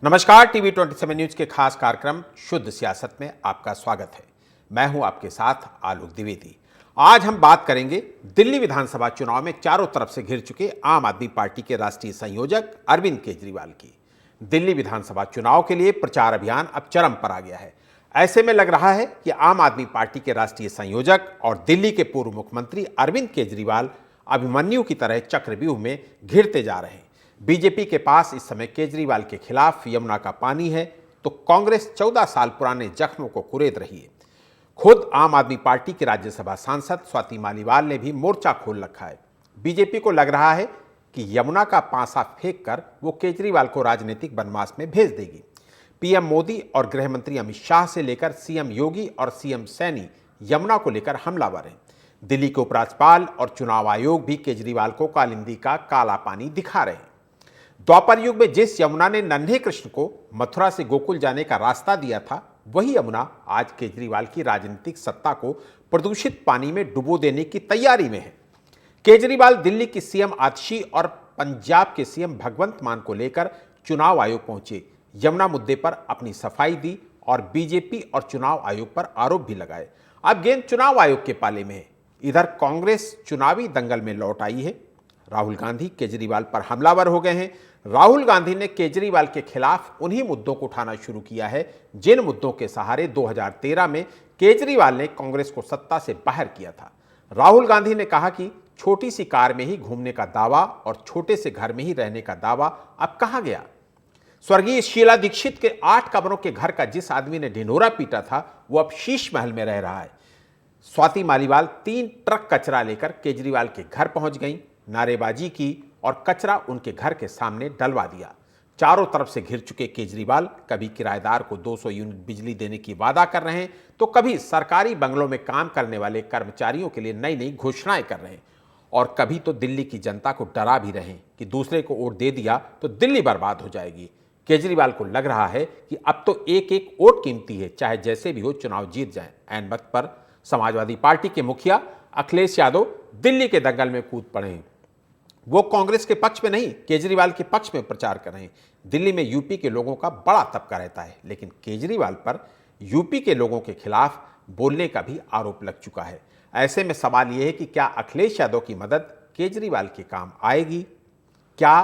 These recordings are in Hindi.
नमस्कार, टीवी 27 न्यूज के खास कार्यक्रम शुद्ध सियासत में आपका स्वागत है। मैं हूं आपके साथ आलोक द्विवेदी। आज हम बात करेंगे दिल्ली विधानसभा चुनाव में चारों तरफ से घिर चुके आम आदमी पार्टी के राष्ट्रीय संयोजक अरविंद केजरीवाल की। दिल्ली विधानसभा चुनाव के लिए प्रचार अभियान अब चरम पर आ गया है। ऐसे में लग रहा है कि आम आदमी पार्टी के राष्ट्रीय संयोजक और दिल्ली के पूर्व मुख्यमंत्री अरविंद केजरीवाल अभिमन्यु की तरह चक्रव्यूह में घिरते जा रहे हैं। बीजेपी के पास इस समय केजरीवाल के खिलाफ यमुना का पानी है, तो कांग्रेस 14 साल पुराने जख्मों को कुरेद रही है। खुद आम आदमी पार्टी के राज्यसभा सांसद स्वाति मालीवाल ने भी मोर्चा खोल रखा है। बीजेपी को लग रहा है कि यमुना का पासा फेंक कर वो केजरीवाल को राजनीतिक बनवास में भेज देगी। पीएम मोदी और गृह मंत्री अमित शाह से लेकर सीएम योगी और सीएम सैनी यमुना को लेकर हमलावर हैं। दिल्ली के उपराज्यपाल और चुनाव आयोग भी केजरीवाल को कालिंदी का काला पानी दिखा रहे हैं। द्वापर युग में जिस यमुना ने नन्हे कृष्ण को मथुरा से गोकुल जाने का रास्ता दिया था, वही यमुना आज केजरीवाल की राजनीतिक सत्ता को प्रदूषित पानी में डुबो देने की तैयारी में है। केजरीवाल दिल्ली की सीएम आतिशी और पंजाब के सीएम भगवंत मान को लेकर चुनाव आयोग पहुंचे, यमुना मुद्दे पर अपनी सफाई दी और बीजेपी और चुनाव आयोग पर आरोप भी लगाए। अब गेंद चुनाव आयोग के पाले में है। इधर कांग्रेस चुनावी दंगल में लौट आई है। राहुल गांधी केजरीवाल पर हमलावर हो गए हैं। राहुल गांधी ने केजरीवाल के खिलाफ उन्हीं मुद्दों को उठाना शुरू किया है जिन मुद्दों के सहारे 2013 में केजरीवाल ने कांग्रेस को सत्ता से बाहर किया था। राहुल गांधी ने कहा कि छोटी सी कार में ही घूमने का दावा और छोटे से घर में ही रहने का दावा अब कहां गया। स्वर्गीय शीला दीक्षित के 8 कमरों के घर का जिस आदमी ने ढिंढोरा पीटा था, वो अब शीश महल में रह रहा है। स्वाति मालीवाल 3 ट्रक कचरा लेकर केजरीवाल के घर पहुंच गई, नारेबाजी की और कचरा उनके घर के सामने डलवा दिया। चारों तरफ से घिर चुके केजरीवाल कभी किराएदार को 200 यूनिट बिजली देने की वादा कर रहे हैं, तो कभी सरकारी बंगलों में काम करने वाले कर्मचारियों के लिए नई नई घोषणाएं कर रहे हैं, और कभी तो दिल्ली की जनता को डरा भी रहे हैं कि दूसरे को वोट दे दिया तो दिल्ली बर्बाद हो जाएगी। केजरीवाल को लग रहा है कि अब तो एक एक वोट कीमती है, चाहे जैसे भी हो चुनाव जीत जाए। ऐन वक्त पर समाजवादी पार्टी के मुखिया अखिलेश यादव दिल्ली के दंगल में कूद पड़े हैं। वो कांग्रेस के पक्ष में नहीं, केजरीवाल के पक्ष में प्रचार कर रहे हैं। दिल्ली में यूपी के लोगों का बड़ा तबका रहता है, लेकिन केजरीवाल पर यूपी के लोगों के खिलाफ बोलने का भी आरोप लग चुका है। ऐसे में सवाल यह है कि क्या अखिलेश यादव की मदद केजरीवाल के काम आएगी? क्या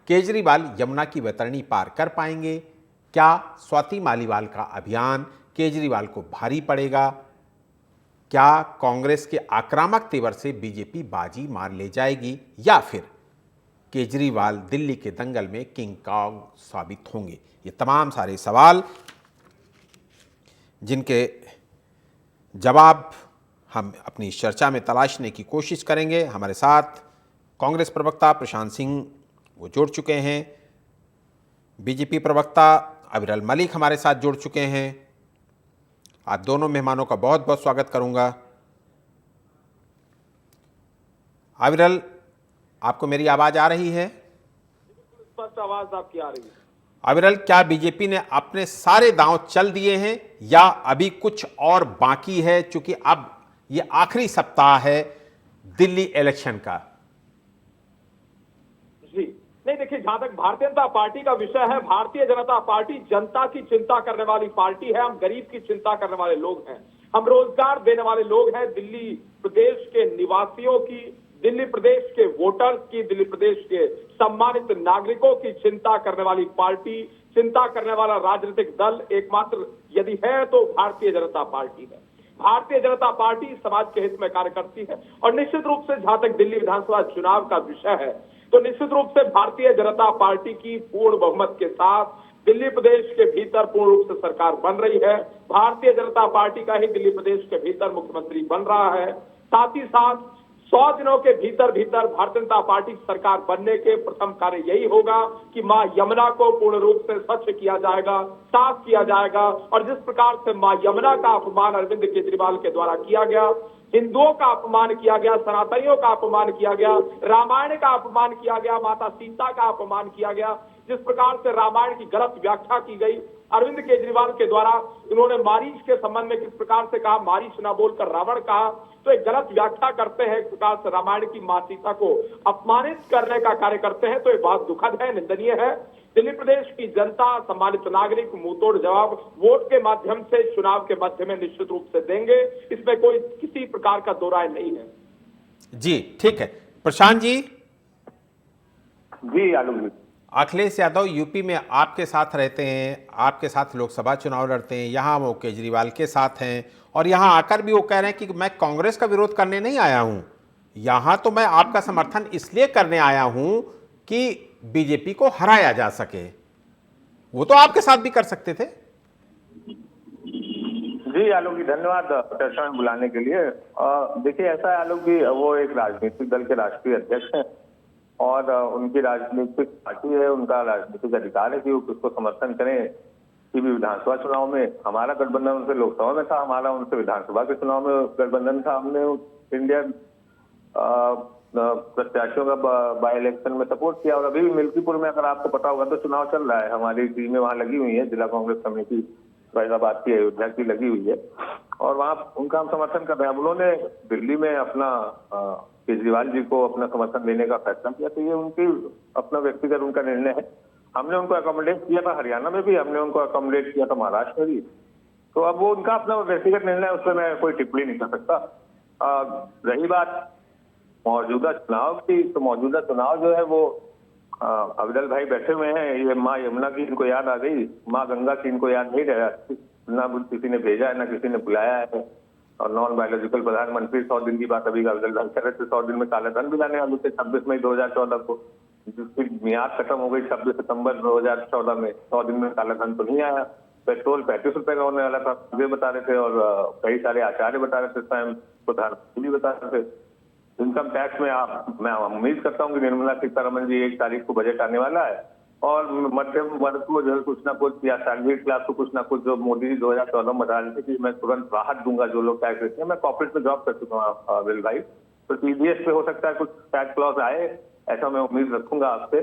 केजरीवाल यमुना की वैतरणी पार कर पाएंगे? क्या स्वाति मालीवाल का अभियान केजरीवाल को भारी पड़ेगा? क्या कांग्रेस के आक्रामक तेवर से बीजेपी बाजी मार ले जाएगी, या फिर केजरीवाल दिल्ली के दंगल में किंग कॉन्ग साबित होंगे? ये तमाम सारे सवाल जिनके जवाब हम अपनी चर्चा में तलाशने की कोशिश करेंगे। हमारे साथ कांग्रेस प्रवक्ता प्रशांत सिंह वो जुड़ चुके हैं, बीजेपी प्रवक्ता अविरल मलिक हमारे साथ जुड़ चुके हैं। आप दोनों मेहमानों का बहुत बहुत स्वागत करूंगा। अविरल, आपको मेरी आवाज आ रही है? स्पष्ट आवाज आपकी आ रही है। अविरल, क्या बीजेपी ने अपने सारे दांव चल दिए हैं या अभी कुछ और बाकी है, चूंकि अब ये आखिरी सप्ताह है दिल्ली इलेक्शन का? जी नहीं, देखिए, जहां तक भारतीय जनता पार्टी का विषय है, भारतीय जनता पार्टी जनता की चिंता करने वाली पार्टी है। हम गरीब की चिंता करने वाले लोग हैं, हम रोजगार देने वाले लोग हैं। दिल्ली प्रदेश के निवासियों की, दिल्ली प्रदेश के वोटर्स की, दिल्ली प्रदेश के सम्मानित नागरिकों की चिंता करने वाली पार्टी, चिंता करने वाला राजनीतिक दल एकमात्र यदि है तो भारतीय जनता पार्टी है। भारतीय जनता पार्टी समाज के हित में कार्य करती है, और निश्चित रूप से जहां तक दिल्ली विधानसभा चुनाव का विषय है, तो निश्चित रूप से भारतीय जनता पार्टी की पूर्ण बहुमत के साथ दिल्ली प्रदेश के भीतर पूर्ण रूप से सरकार बन रही है। भारतीय जनता पार्टी का ही दिल्ली प्रदेश के भीतर मुख्यमंत्री बन रहा है। साथ ही साथ 100 दिनों के भीतर भारतीय जनता पार्टी सरकार बनने के प्रथम कार्य यही होगा कि मां यमुना को पूर्ण रूप से स्वच्छ किया जाएगा, साफ किया जाएगा। और जिस प्रकार से मां यमुना का अपमान अरविंद केजरीवाल के द्वारा किया गया, हिंदुओं का अपमान किया गया, सनातनियों का अपमान किया गया, रामायण का अपमान किया गया, माता सीता का अपमान किया गया, जिस प्रकार से रामायण की गलत व्याख्या की गई अरविंद केजरीवाल के द्वारा, इन्होंने मारीच के संबंध में किस प्रकार से कहा, मारीच ना बोलकर रावण कहा, तो एक गलत व्याख्या करते हैं, एक प्रकार से रामायण की मां सीता को अपमानित करने का कार्य करते हैं। तो ये बात दुखद है, निंदनीय है। दिल्ली प्रदेश की जनता, सम्मानित नागरिक मुंहतोड़ जवाब वोट के माध्यम से, चुनाव के माध्यम में निश्चित रूप से देंगे, इसमें कोई किसी प्रकार का दो राय नहीं है। जी ठीक है। प्रशांत जी। जी आलोक जी। अखिलेश यादव यूपी में आपके साथ रहते हैं, आपके साथ लोकसभा चुनाव लड़ते हैं, यहाँ वो केजरीवाल के साथ हैं, और यहाँ आकर भी वो कह रहे हैं कि मैं कांग्रेस का विरोध करने नहीं आया हूँ, यहाँ तो मैं आपका समर्थन इसलिए करने आया हूँ कि बीजेपी को हराया जा सके। वो तो आपके साथ भी कर सकते थे। जी आलोक जी, धन्यवाद चर्चा में बुलाने के लिए। देखिए ऐसा है आलोक जी, वो एक राजनीतिक दल के राष्ट्रीय अध्यक्ष हैं और उनकी राजनीतिक पार्टी है, उनका राजनीतिक अधिकार है कि वो किसको समर्थन करें। कि भी विधानसभा चुनाव में हमारा गठबंधन उनसे लोकसभा में था, हमारा उनसे विधानसभा के चुनाव में गठबंधन था। हमने इंडियन प्रत्याशियों का बाई इलेक्शन में सपोर्ट किया और अभी भी मिल्कीपुर में अगर आपको पता होगा तो चुनाव चल रहा है, हमारी टीमें वहां लगी हुई है, जिला कांग्रेस कमेटी फैजाबाद की, अयोध्या की लगी हुई है और वहां उनका हम समर्थन कर रहे हैं। उन्होंने दिल्ली में अपना केजरीवाल जी को अपना समर्थन देने का फैसला किया, तो ये उनकी अपना व्यक्तिगत उनका निर्णय है। हमने उनको अकोमोडेट किया था हरियाणा में भी, हमने उनको अकोमोडेट किया था महाराष्ट्र में भी, तो अब वो उनका अपना व्यक्तिगत निर्णय, उस पर मैं कोई टिप्पणी नहीं कर सकता। रही बात मौजूदा चुनाव की, तो मौजूदा चुनाव जो है वो अफजल भाई बैठे हुए हैं, ये माँ यमुना की इनको याद आ गई, माँ गंगा की इनको याद नहीं रहा, ना किसी ने भेजा है ना किसी ने बुलाया है। और नॉन बायोलॉजिकल प्रधानमंत्री 100 दिन की बात अभी अफजल भाई कर रहे थे, 100 दिन में काला धन भी लाने वाले थे 26 मई 2014 को, जिसकी मियाद खत्म हो गई 26 सितंबर 2014 में। 100 दिन में काला धन तो नहीं आया। पेट्रोल 35 रुपए का होने वाला था, वे बता रहे थे और कई सारे आचार्य बता रहे थे, स्वयं प्रधानमंत्री बता रहे थे। इनकम टैक्स में मैं उम्मीद करता हूँ कि निर्मला सीतारमण जी 1 तारीख को बजट आने वाला है और मध्यम वर्ग को जो है कुछ ना कुछ, या सैलरीड क्लास को कुछ ना कुछ, जो मोदी जी 2014 में बता रहे थे कि मैं तुरंत राहत दूंगा जो लोग टैक्स देते हैं। मैं कॉर्पोरेट में जॉब कर चुका हूँ अविल भाई, तो टीडीएस पे हो सकता है कुछ टैक्स क्लॉज आए, ऐसा मैं उम्मीद रखूंगा आपसे।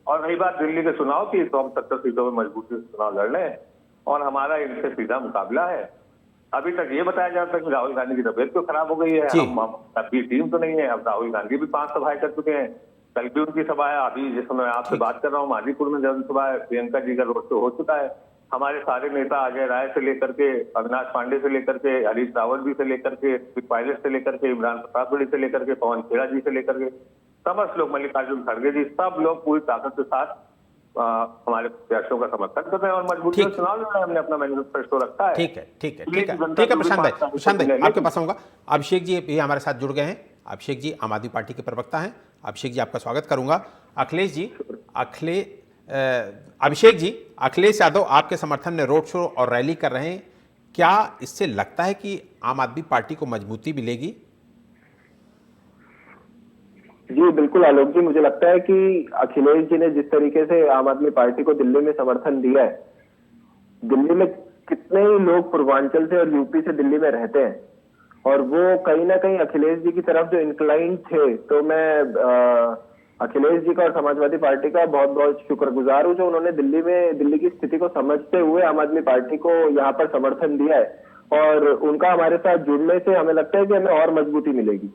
और रही बात दिल्ली के चुनाव की, तो हम 70 सीटों में मजबूती से चुनाव लड़ रहे हैं और हमारा इनसे सीधा मुकाबला है। अभी तक ये बताया जाता है कि राहुल गांधी की तबीयत तो खराब हो गई है, हम अभी टीम तो नहीं है। अब राहुल गांधी भी 5 सभाएं कर चुके हैं, कल भी उनकी सभा है, अभी जिस समय आपसे बात कर रहा हूँ माजीपुर में जनसभा है, प्रियंका जी का रोड शो हो चुका है। हमारे सारे नेता अजय राय से लेकर के, अविनाश पांडे से लेकर के, हरीश रावत जी से लेकर के, पायलट से लेकर के, इमरान प्रतापगढ़ी से लेकर के, पवन खेड़ा जी से लेकर के, समस्त लोग, मल्लिकार्जुन खड़गे जी, सब लोग पूरी ताकत के साथ हमारे प्रत्याशियों का समर्थन कर रहे हैं और मजबूती से चुनाव लड़ रहे हैं। हमने अपना मैनिफेस्टो रखा है। ठीक है प्रशांत भाई, आपके पास आऊंगा। अभिषेक जी भी हमारे साथ जुड़ गए हैं। अभिषेक जी आम आदमी पार्टी के प्रवक्ता हैं। अभिषेक जी आपका स्वागत करूंगा। अखिलेश जी, अभिषेक जी, अखिलेश यादव आपके समर्थन में रोड शो और रैली कर रहे हैं, क्या इससे लगता है कि आम आदमी पार्टी को मजबूती मिलेगी? जी बिल्कुल आलोक जी, मुझे लगता है कि अखिलेश जी ने जिस तरीके से आम आदमी पार्टी को दिल्ली में समर्थन दिया है, दिल्ली में कितने ही लोग पूर्वांचल से और यूपी से दिल्ली में रहते हैं और वो कहीं ना कहीं अखिलेश जी की तरफ जो इंक्लाइन थे, तो मैं अखिलेश जी का और समाजवादी पार्टी का बहुत बहुत शुक्रगुजार हूँ जो उन्होंने दिल्ली में दिल्ली की स्थिति को समझते हुए आम आदमी पार्टी को यहाँ पर समर्थन दिया है और उनका हमारे साथ जुड़ने से हमें लगता है कि हमें और मजबूती मिलेगी।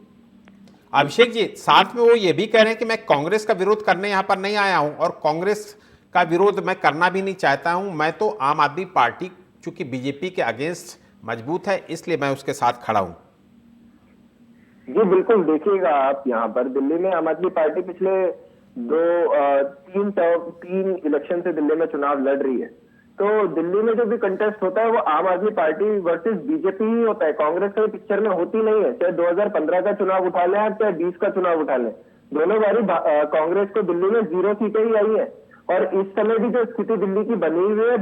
अभिषेक जी, साथ में वो ये भी कह रहे हैं कि मैं कांग्रेस का विरोध करने यहाँ पर नहीं आया हूँ और कांग्रेस का विरोध मैं करना भी नहीं चाहता हूँ, मैं तो आम आदमी पार्टी चूंकि बीजेपी के अगेंस्ट मजबूत है इसलिए मैं उसके साथ खड़ा हूँ। जी बिल्कुल, देखिएगा आप यहाँ पर दिल्ली में आम आदमी पार्टी पिछले तीन इलेक्शन से दिल्ली में चुनाव लड़ रही है, तो दिल्ली में जो भी कंटेस्ट होता है वो आम आदमी पार्टी वर्सेस बीजेपी ही होता है, कांग्रेस के पिक्चर में होती नहीं है। चाहे 2015 का चुनाव उठा लें आप, चाहे 20 का चुनाव उठा लें, दोनों बारी कांग्रेस को दिल्ली में 0 सीटें ही आई है और इस समय भी जो स्थिति दिल्ली की बनी हुई है,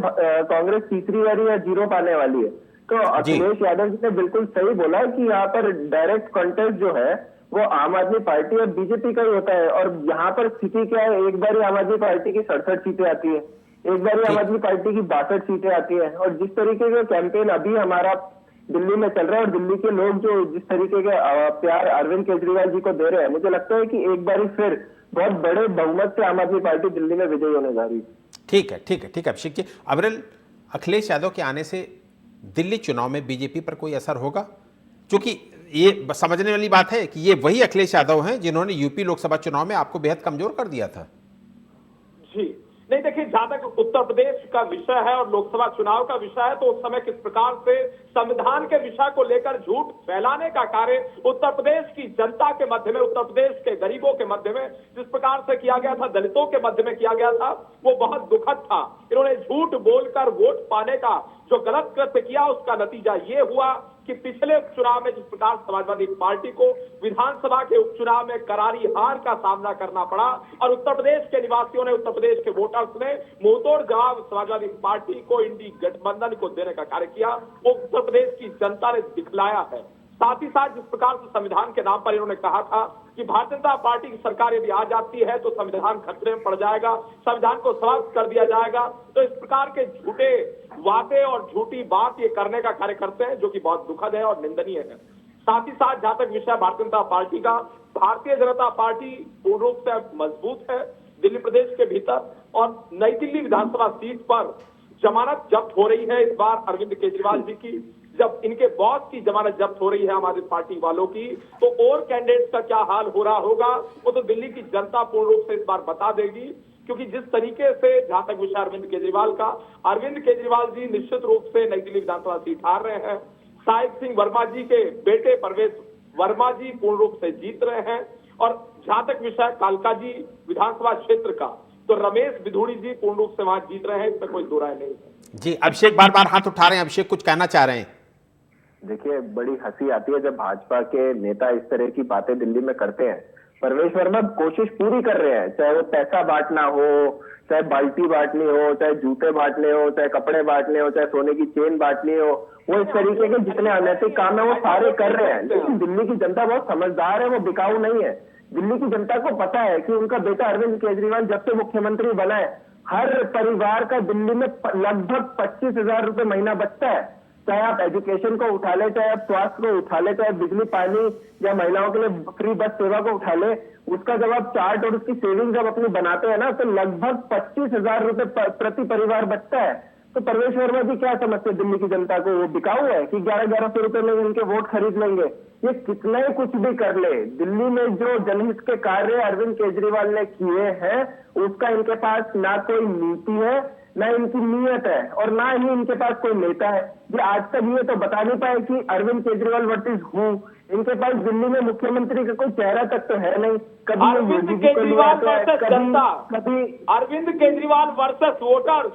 कांग्रेस तीसरी बारी या 0 पाने वाली है। तो अखिलेश यादव जी ने बिल्कुल सही बोला कि यहाँ पर डायरेक्ट कंटेस्ट जो है वो आम आदमी पार्टी और बीजेपी का ही होता है और यहाँ पर स्थिति क्या है, एक बार आम आदमी पार्टी की 67 सीटें आती है, एक बार आम आदमी पार्टी की 62 सीटें आती है और जिस तरीके का कैंपेन अभी हमारा दिल्ली में चल रहा है और दिल्ली के लोग जो जिस तरीके के प्यार अरविंद केजरीवाल जी को दे रहे हैं, मुझे लगता है कि एक बार फिर बहुत बड़े बहुमत से आम आदमी पार्टी दिल्ली में विजयी होने जा रही है। ठीक है, ठीक है, ठीक है अभिषेक जी। अविरल, अखिलेश यादव के आने से दिल्ली चुनाव में बीजेपी पर कोई असर होगा? क्योंकि ये समझने वाली बात है कि ये वही अखिलेश यादव हैं जिन्होंने यूपी लोकसभा चुनाव में आपको बेहद कमजोर कर दिया था। जी नहीं, देखिए, जहां तक उत्तर प्रदेश का विषय है और लोकसभा चुनाव का विषय है, तो उस समय किस प्रकार से संविधान के विषय को लेकर झूठ फैलाने का कार्य उत्तर प्रदेश की जनता के मध्य में, उत्तर प्रदेश के गरीबों के मध्य में जिस प्रकार से किया गया था, दलितों के मध्य में किया गया था, वो बहुत दुखद था। इन्होंने झूठ बोलकर वोट पाने का जो गलत कृत्य किया, उसका नतीजा ये हुआ कि पिछले उपचुनाव में जिस प्रकार समाजवादी पार्टी को विधानसभा के उपचुनाव में करारी हार का सामना करना पड़ा और उत्तर प्रदेश के निवासियों ने, उत्तर प्रदेश के वोटर्स ने मुंहतोड़ जवाब समाजवादी पार्टी को, इंडी गठबंधन को देने का कार्य किया, वो उत्तर प्रदेश की जनता ने दिखलाया है। साथ ही साथ जिस प्रकार से संविधान के नाम पर इन्होंने कहा था कि भारतीय जनता पार्टी की सरकार यदि आ जाती है तो संविधान खतरे में पड़ जाएगा, संविधान को समाप्त कर दिया जाएगा, तो इस प्रकार के झूठे वादे और झूठी बात ये करने का कार्य करते हैं, जो कि बहुत दुखद है और निंदनीय है। साथ ही साथ जहां तक विषय भारतीय जनता पार्टी का, भारतीय जनता पार्टी पूर्ण रूप से मजबूत है दिल्ली प्रदेश के भीतर, और नई दिल्ली विधानसभा सीट पर जमानत जब्त हो रही है इस बार अरविंद केजरीवाल जी की। जब इनके बॉस की जमानत जब्त हो रही है आम आदमी पार्टी वालों की, तो और कैंडिडेट का क्या हाल हो रहा होगा वो तो दिल्ली की जनता पूर्ण रूप से इस बार बता देगी। क्योंकि जिस तरीके से, जहां तक विषय अरविंद केजरीवाल का, अरविंद केजरीवाल जी निश्चित रूप से नई दिल्ली विधानसभा सीट हार रहे हैं। साहिब सिंह वर्मा जी के बेटे परवेश वर्मा जी पूर्ण रूप से जीत रहे हैं, और जहां तक विषय कालका जी विधानसभा क्षेत्र का, तो रमेश बिधूड़ी जी पूर्ण रूप से वहां जीत रहे हैं, इसमें कोई दो राय नहीं है। जी, अभिषेक बार बार हाथ उठा रहे हैं, अभिषेक कुछ कहना चाह रहे हैं? देखिए, बड़ी हंसी आती है जब भाजपा के नेता इस तरह की बातें दिल्ली में करते हैं। परवेश वर्मा कोशिश पूरी कर रहे हैं, चाहे वो पैसा बांटना हो, चाहे बाल्टी बांटनी हो, चाहे जूते बांटने हो, चाहे कपड़े बांटने हो, चाहे सोने की चेन बांटनी हो, वो इस तरीके के जितने अनैतिक काम है वो सारे कर रहे हैं। लेकिन दिल्ली की जनता बहुत समझदार है, वो बिकाऊ नहीं है। दिल्ली की जनता को पता है कि उनका बेटा अरविंद केजरीवाल जब से मुख्यमंत्री बना है, हर परिवार का दिल्ली में लगभग 25,000 रुपए महीना बचता है। चाहे आप एजुकेशन को उठा ले, चाहे आप स्वास्थ्य को उठा ले, चाहे बिजली पानी या महिलाओं के लिए फ्री बस सेवा को उठा ले, उसका जब आप चार्ट और उसकी सेविंग जब अपनी बनाते हैं ना, तो लगभग 25,000 रुपए प्रति परिवार बचता है। तो परवेश वर्मा जी क्या समझते हैं दिल्ली की जनता को? वो बिकाऊ है कि 1100 रुपए में इनके वोट खरीद लेंगे? ये कितना ही कुछ भी कर ले, दिल्ली में जो जनहित के कार्य अरविंद केजरीवाल ने किए हैं, उसका इनके पास ना कोई नीति है, ना इनकी नीयत है, और ना ही इनके पास कोई नेता है। ये आज तक ये तो बता नहीं पाए कि Arvind Kejriwal what is who. इनके पास दिल्ली में मुख्यमंत्री का कोई चेहरा तक तो है नहीं। कभी अरविंद केजरीवाल वर्सेस जनता, कभी Arvind Kejriwal versus voters,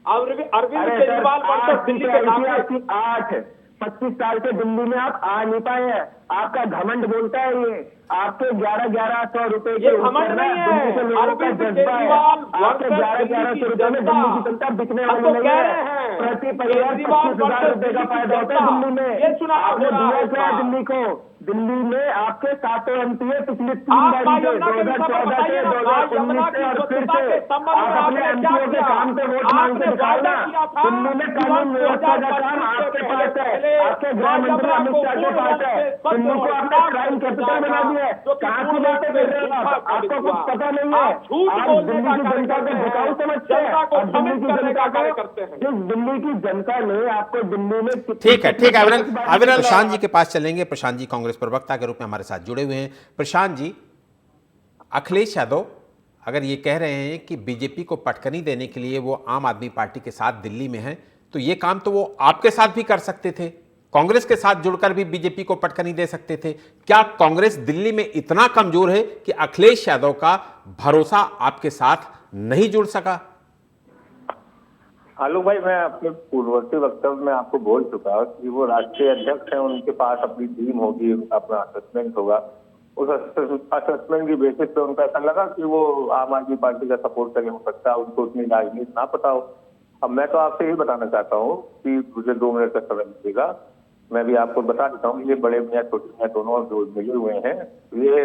Arvind Kejriwal versus Delhi के नागरिक। 25 साल से दिल्ली में आप आ नहीं पाए हैं, आपका घमंड बोलता है ये। आपके 1100 रुपए ये घमंड नहीं है, अरविंद केजरीवाल आपके 1100 रुपए में दिल्ली की जनता बिकने वाली नहीं है। प्रति परिवार 25,000 रुपए का फायदा होता है दिल्ली में। आपने दिया क्या दिल्ली को? दिल्ली में आपके 7 MP पिछले 3 बार 2014 से 2019 से, और फिर से आप अपने MPओ के काम पे वोट मांग के दिखाना। दिल्ली में कानून व्यवस्था का काम आपके पास है, आपके गृह मंत्री अमित शाह के पास है। दिल्ली को आपने क्राइम कैपिटल बना दिया है। कहाँ की बातें कर रहे हैं आप? आपको कुछ पता नहीं है। आप दिल्ली की जनता को भुकाऊ समझते हैं, और दिल्ली की जनता को, जिस दिल्ली की जनता ने आपको दिल्ली में, ठीक है, ठीक है अविरल, प्रशांत जी के पास चलेंगे। प्रशांत जी कांग्रेस प्रवक्ता के रूप में हमारे साथ जुड़े हुए हैं। प्रशांत जी, अखिलेश यादव अगर ये कह रहे हैं कि बीजेपी को पटकनी देने के लिए वो आम आदमी पार्टी के साथ दिल्ली में है, तो ये काम तो वो आपके साथ भी कर सकते थे, कांग्रेस के साथ जुड़कर भी बीजेपी को पटकनी दे सकते थे। क्या कांग्रेस दिल्ली में इतना कमजोर है कि अखिलेश यादव का भरोसा आपके साथ नहीं जुड़ सका? आलोक भाई, मैं अपने पूर्ववर्ती वक्तव्य में आपको बोल चुका कि वो राष्ट्रीय अध्यक्ष हैं, उनके पास अपनी टीम होगी, अपना असेसमेंट होगा। उस असेसमेंट की बेसिस पे उनको ऐसा लगा कि वो आम आदमी पार्टी का सपोर्ट करने हो सकता है, उनको उतनी राजनीति ना पता हो। अब मैं तो आपसे यही बताना चाहता हूँ कि मुझे 2 मिनट का समय मिलेगा, मैं भी आपको बता देता हूँ। ये बड़े मियाँ छोटे मियाँ दोनों जो मिले हुए हैं, ये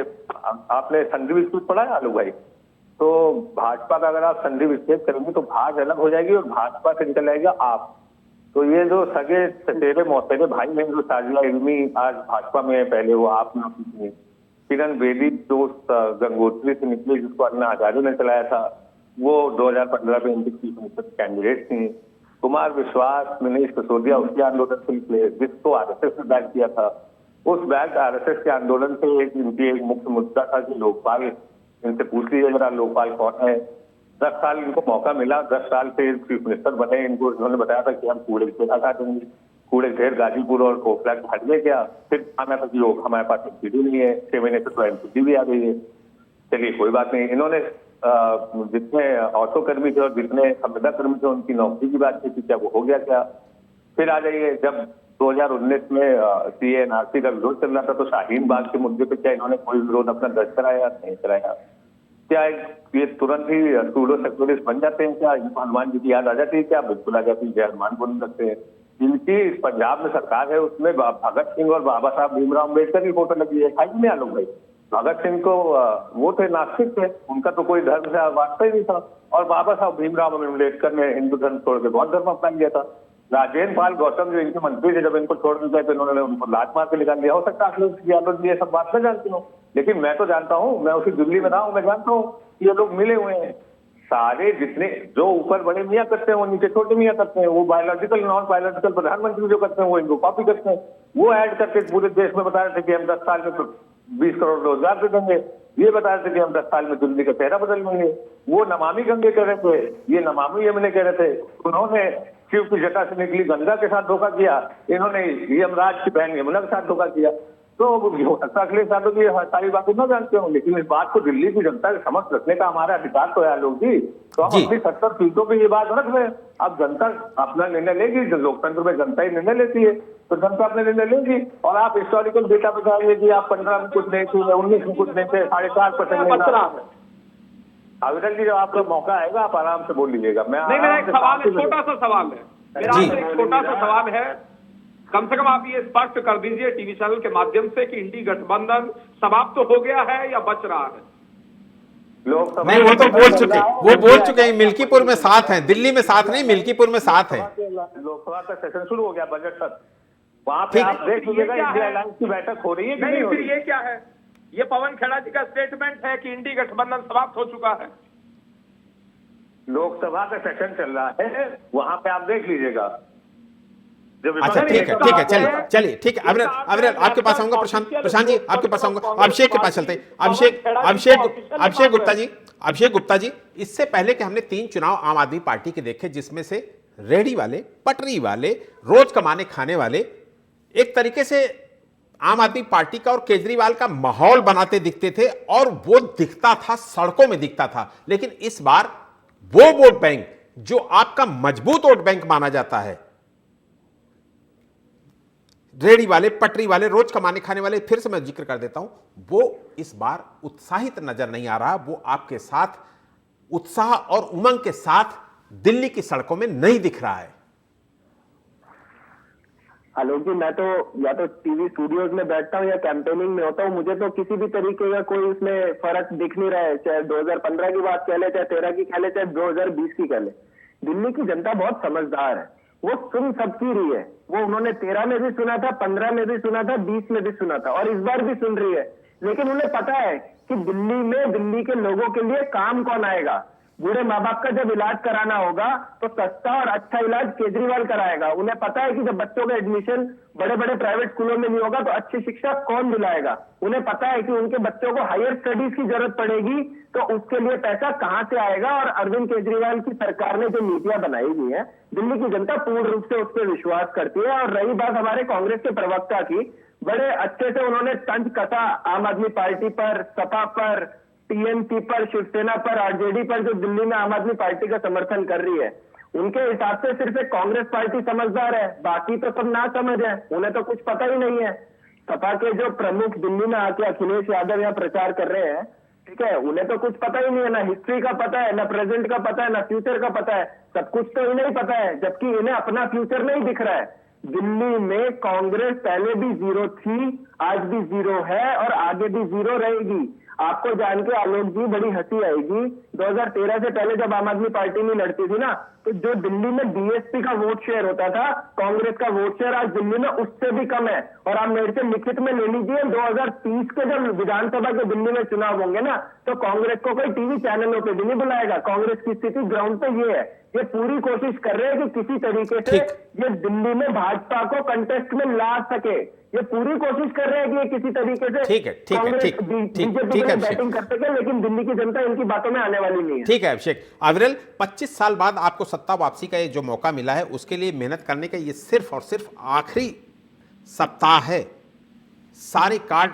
आपने संधि विच्छेद पढ़ा है आलोक भाई? तो भाजपा का अगर आप संधि विच्छेद करेंगे तो भाज अलग हो जाएगी और भाजपा से निकल जाएगा आप। तो ये जो सगे सचेरे मौसेरे भाई हैं, जो साजिया इल्मी आज भाजपा में है, पहले वो आप में थी, किरण बेदी जो उस गंगोत्री से निकली जिसको अन्ना हजारे ने चलाया था, वो 2015 में इनकी चीफ मिनिस्टर कैंडिडेट थी। कुमार विश्वास, मनीष सिसोदिया उसके आंदोलन से निकले जिसको आरएसएस ने बैक किया था। उस बैक आरएसएस के आंदोलन से इनकी एक मुख्य मुद्दा था कि लोकपाल, इनसे पूछ लीजिए जरा लोकपाल कौन है। 10 साल इनको मौका मिला, 10 साल से चीफ मिनिस्टर बने। इनको इन्होंने बताया था कि हम कूड़े ढेर हटा देंगे, कूड़े ढेर गाजीपुर और कोफला के हट गए क्या? फिर आना था कि हमारे पास एमपीडी नहीं है, 6 महीने से तो एमपीडी भी आ गई है। चलिए कोई बात नहीं। इन्होंने जितने ऑटो कर्मी थे और जितने संविदा कर्मी थे उनकी नौकरी की बात की थी, क्या वो हो गया क्या? फिर आ जाइए, जब 2019 में सीए एनआरसी का विरोध चल रहा था तो शाहीन बाग के मुद्दे पे क्या इन्होंने कोई विरोध अपना दर्ज कराया? नहीं कराया। क्या ये तुरंत ही सूडो सेक्युलरिस्ट बन जाते हैं क्या? हनुमान जी की याद आ जाती है क्या? बिल्कुल आ जाती है, जय हनुमान बोल सकते हैं। इनकी पंजाब में सरकार है, उसमें भगत सिंह और बाबा साहब भीमराव अम्बेडकर की फोटो लगी है। खाई में आलोक भाई, भगत सिंह को वो थे नास्तिक थे, उनका तो कोई धर्म से वास्ता ही नहीं था। और बाबा साहब भीमराव अम्बेडकर ने हिंदू धर्म छोड़ के बौद्ध धर्म अपना लिया था। राजेंद्र पाल गौतम जो इनके मंत्री थे, जब इनको छोड़ दिया तो इन्होंने उनको लात मार के निकाल दिया। हो सकता है अखिलेश यादव जी ये सब बात मैं जानती हूँ, लेकिन मैं तो जानता हूँ, मैं उसी दिल्ली में रहा हूँ, मैं जानता हूँ ये लोग मिले हुए हैं। सारे जितने जो ऊपर बड़े मियाँ करते हैं वो नीचे छोटे मियाँ करते हैं। वो बायोलॉजिकल नॉन बायोलॉजिकल प्रधानमंत्री जो करते हैं वो इनको कॉपी करते हैं। वो ऐड करके पूरे देश में बता रहे थे कि हम 10 साल में 20 करोड़ रोजगार दे देंगे। ये बता रहे थे कि हम 10 साल में दिल्ली का चेहरा बदल देंगे। वो नमामि गंगे कह रहे थे, ये नमामि यमुना कह रहे थे। उन्होंने शिव की जटा से निकली गंगा के साथ धोखा किया, इन्होंने यमराज की बहन यमुना के साथ धोखा किया। तो हो सकता है अखिलेश यादव जी सारी बातें न जानते हो, लेकिन इस बात को दिल्ली की जनता के समक्ष रखने का हमारा अधिकार तो है आलोक जी। तो हम अपनी 70 सीटों पे ये बात रख रहे हैं। अब जनता अपना निर्णय लेगी, लोकतंत्र में जनता ही निर्णय लेती है, तो जनता अपने निर्णय लेगी। और आप हिस्टोरिकल डेटा बताइए कि आप 15 में कुछ नहीं थे, 19 में कुछ नहीं थे, 4.5%। अविरल जी, जब आपका मौका आएगा आप आराम से बोल लीजिएगा। मेरा एक सवाल है, छोटा सा सवाल है मेरा, एक छोटा सा सवाल है। कम से कम आप ये स्पष्ट कर दीजिए टीवी चैनल के माध्यम से कि इंडी गठबंधन समाप्त तो हो गया है या बच रहा है? नहीं, वो तो बोल चुके हैं, मिल्कीपुर में साथ हैं, दिल्ली में साथ नहीं, मिल्कीपुर में साथ हैं। लोकसभा का सेशन शुरू हो गया, बजट तक वहां पे आप देख लीजिएगा, इंडिया अलायंस की बैठक हो रही है। नहीं, फिर ये क्या है? ये पवन खेड़ा जी का स्टेटमेंट है कि इंडी गठबंधन समाप्त हो चुका है। लोकसभा का सेशन चल रहा है, वहां पे आप देख लीजिएगा। अच्छा ठीक है, चलिए ठीक है। अविरल आपके पास आऊंगा, प्रशांत जी आपके पास आऊंगा, अभिषेक के पास चलते हैं। अभिषेक गुप्ता जी, इससे पहले कि हमने 3 चुनाव आम आदमी पार्टी के देखे, जिसमें से रेहड़ी वाले, पटरी वाले, रोज कमाने खाने वाले एक तरीके से आम आदमी पार्टी का और केजरीवाल का माहौल बनाते दिखते थे, और वो दिखता था, सड़कों में दिखता था। लेकिन इस बार वो वोट बैंक जो आपका मजबूत वोट बैंक माना जाता है, रेहड़ी वाले, पटरी वाले, रोज कमाने खाने वाले, फिर से मैं जिक्र कर देता हूं, वो इस बार उत्साहित नजर नहीं आ रहा। वो आपके साथ उत्साह और उमंग के साथ दिल्ली की सड़कों में नहीं दिख रहा है। आलोक जी, मैं तो या तो टीवी स्टूडियोज में बैठता हूँ या कैंपेनिंग में होता हूँ, मुझे तो किसी भी तरीके का कोई उसमें फर्क दिख नहीं रहा है। चाहे 2015 की बात कह ले, चाहे 13 की कह ले, चाहे 2020 की कह ले। दिल्ली की जनता बहुत समझदार है, वो सुन सबकी रही है। वो उन्होंने 13 में भी सुना था, 15 में भी सुना था, 20 में भी सुना था, और इस बार भी सुन रही है। लेकिन उन्हें पता है कि दिल्ली में दिल्ली के लोगों के लिए काम कौन आएगा। बूढ़े माँ बाप का जब इलाज कराना होगा तो सस्ता और अच्छा इलाज केजरीवाल कराएगा। उन्हें पता है कि जब बच्चों का एडमिशन बड़े बड़े प्राइवेट स्कूलों में नहीं होगा तो अच्छी शिक्षा कौन दिलाएगा। उन्हें पता है कि उनके बच्चों को हायर स्टडीज की जरूरत पड़ेगी तो उसके लिए पैसा कहां से आएगा। और अरविंद केजरीवाल की सरकार ने जो नीतियां बनाई हुई है, दिल्ली की जनता पूर्ण रूप से उस पर विश्वास करती है। और रही बात हमारे कांग्रेस के प्रवक्ता की, बड़े अच्छे से उन्होंने तंज कसा आम आदमी पार्टी पर, सपा पर, टीएमसी पर, शिवसेना पर, आरजेडी पर, जो दिल्ली में आम आदमी पार्टी का समर्थन कर रही है। उनके हिसाब से सिर्फ एक कांग्रेस पार्टी समझदार है, बाकी तो सब ना समझ है, उन्हें तो कुछ पता ही नहीं है। सपा के जो प्रमुख दिल्ली में आके अखिलेश यादव यहाँ प्रचार कर रहे हैं, ठीक है, उन्हें तो कुछ पता ही नहीं है, ना हिस्ट्री का पता है, ना प्रेजेंट का पता है, ना फ्यूचर का पता है। सब कुछ तो इन्हें ही पता है, जबकि इन्हें अपना फ्यूचर नहीं दिख रहा है। दिल्ली में कांग्रेस पहले भी 0 थी, आज भी 0 है और आगे भी 0 रहेगी। आपको जान के आलोक जी बड़ी हंसी आएगी, 2013 से पहले जब आम आदमी पार्टी नहीं लड़ती थी ना, तो जो दिल्ली में बीएसपी का वोट शेयर होता था, कांग्रेस का वोट शेयर आज दिल्ली में उससे भी कम है। और आप मेरे से लिखित में ले लीजिए, 2030 के जब विधानसभा के दिल्ली में चुनाव होंगे ना, तो कांग्रेस को कोई टीवी चैनलों पे भी नहीं बुलाएगा। कांग्रेस की स्थिति ग्राउंड पे ये है। ये पूरी कोशिश कर रहे हैं कि किसी तरीके से ये दिल्ली में भाजपा को कंटेस्ट में ला सके। ये पूरी कोशिश कर रहे हैं कि ये किसी तरीके से बीजेपी में बैटिंग कर सके, लेकिन दिल्ली की जनता इनकी बातों में आने वाली नहीं है। ठीक है अभिषेक। अविरल, 25 साल बाद आपको सत्ता वापसी का ये जो मौका मिला है, उसके लिए मेहनत करने का ये सिर्फ और सिर्फ आखिरी सप्ताह है। सारे कार्ड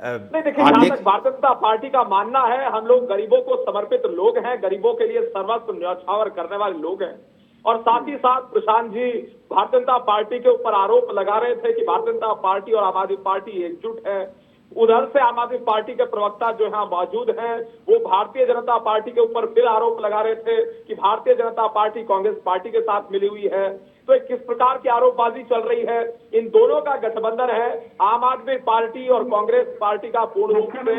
नहीं, देखिए, जहां तक भारतीय जनता पार्टी का मानना है, हम लोग गरीबों को समर्पित लोग हैं, गरीबों के लिए सर्वस्व न्यौछावर करने वाले लोग हैं। और साथ ही साथ प्रशांत जी भारतीय जनता पार्टी के ऊपर आरोप लगा रहे थे कि भारतीय जनता पार्टी और आम आदमी पार्टी एकजुट है। उधर से आम आदमी पार्टी के प्रवक्ता जो यहाँ मौजूद हैं, वो भारतीय जनता पार्टी के ऊपर फिर आरोप लगा रहे थे कि भारतीय जनता पार्टी कांग्रेस पार्टी के साथ मिली हुई है। तो एक किस प्रकार की आरोपबाजी चल रही है? इन दोनों का गठबंधन है, आम आदमी पार्टी और कांग्रेस पार्टी का पूर्ण रूप से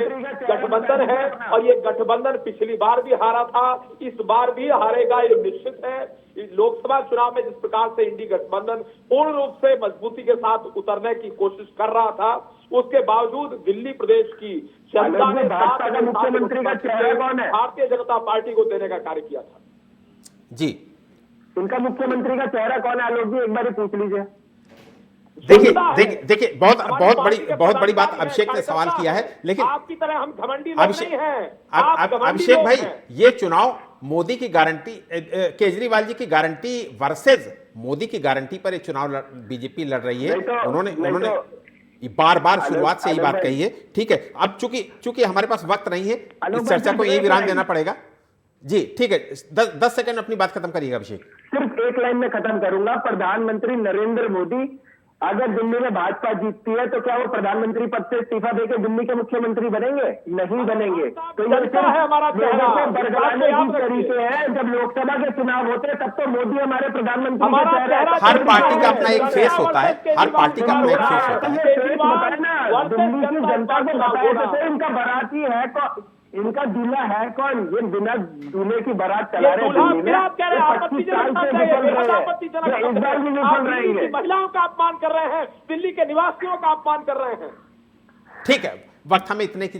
गठबंधन है। और ये गठबंधन पिछली बार भी हारा था, इस बार भी हारेगा, ये निश्चित है। लोकसभा चुनाव में जिस प्रकार से इंडी गठबंधन पूर्ण रूप से मजबूती के साथ उतरने की कोशिश कर रहा था, उसके बावजूद दिल्ली प्रदेश की जनता ने मुख्यमंत्री का चेहरा कौन है? भारतीय जनता पार्टी को देने का कार्य किया था। जी, इनका मुख्यमंत्री का चेहरा कौन है आलोक जी, एक बार पूछ लीजिए। देखिए बहुत बड़ी बात अभिषेक ने सवाल किया है, लेकिन आपकी तरह हम घमंडी लोग नहीं हैं। अभिषेक भाई, ये चुनाव मोदी की गारंटी, केजरीवाल जी की गारंटी वर्सेस मोदी की गारंटी पर ये चुनाव बीजेपी लड़ रही है। उन्होंने बार बार शुरुआत से ही बात कही है। ठीक है, अब चूंकि हमारे पास वक्त नहीं है, इस चर्चा को यही विराम देना पड़ेगा। जी ठीक है, 10 सेकंड अपनी बात खत्म करिएगा अभिषेक। सिर्फ एक लाइन में खत्म करूंगा। प्रधानमंत्री नरेंद्र मोदी अगर दिल्ली में भाजपा जीतती है, तो क्या वो प्रधानमंत्री पद से इस्तीफा देकर दिल्ली के मुख्यमंत्री बनेंगे? नहीं बनेंगे। तो ये है हमारा बरगलाने की तरीके हैं। जब लोकसभा के चुनाव होते हैं, तब तो मोदी हमारे प्रधानमंत्री का चेहरा। हर पार्टी का अपना एक फेस होता है, हर पार्टी का अपना एक फेस होता है। दिल्ली की जनता को बताया तो इनका बाराती है कौन, इनका दूल्हा है कौन? ये बिना दूल्हे की बारात चला रहे दिल्ली में। 25 साल से विफल रहे हैं, इस बार भी विफल रहेंगे। महिलाओं का अपमान कर रहे हैं, दिल्ली के निवासियों का अपमान कर रहे हैं। ठीक है, वक्त हमें इतने की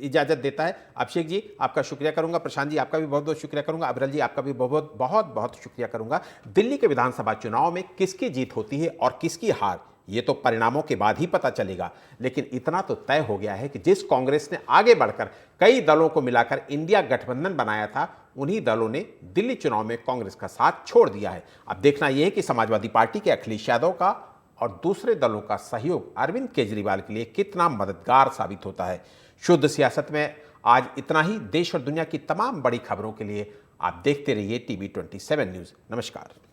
इजाजत देता है। अभिषेक जी आपका शुक्रिया करूंगा, प्रशांत जी आपका भी बहुत बहुत शुक्रिया करूंगा, अविरल जी आपका भी बहुत बहुत शुक्रिया करूंगा। दिल्ली के विधानसभा चुनाव में किसकी जीत होती है और किसकी हार, ये तो परिणामों के बाद ही पता चलेगा। लेकिन इतना तो तय हो गया है कि जिस कांग्रेस ने आगे बढ़कर कई दलों को मिलाकर इंडिया गठबंधन बनाया था, उन्हीं दलों ने दिल्ली चुनाव में कांग्रेस का साथ छोड़ दिया है। अब देखना यह है कि समाजवादी पार्टी के अखिलेश यादव का और दूसरे दलों का सहयोग अरविंद केजरीवाल के लिए कितना मददगार साबित होता है। शुद्ध सियासत में आज इतना ही। देश और दुनिया की तमाम बड़ी खबरों के लिए आप देखते रहिए TV 27 न्यूज़। नमस्कार।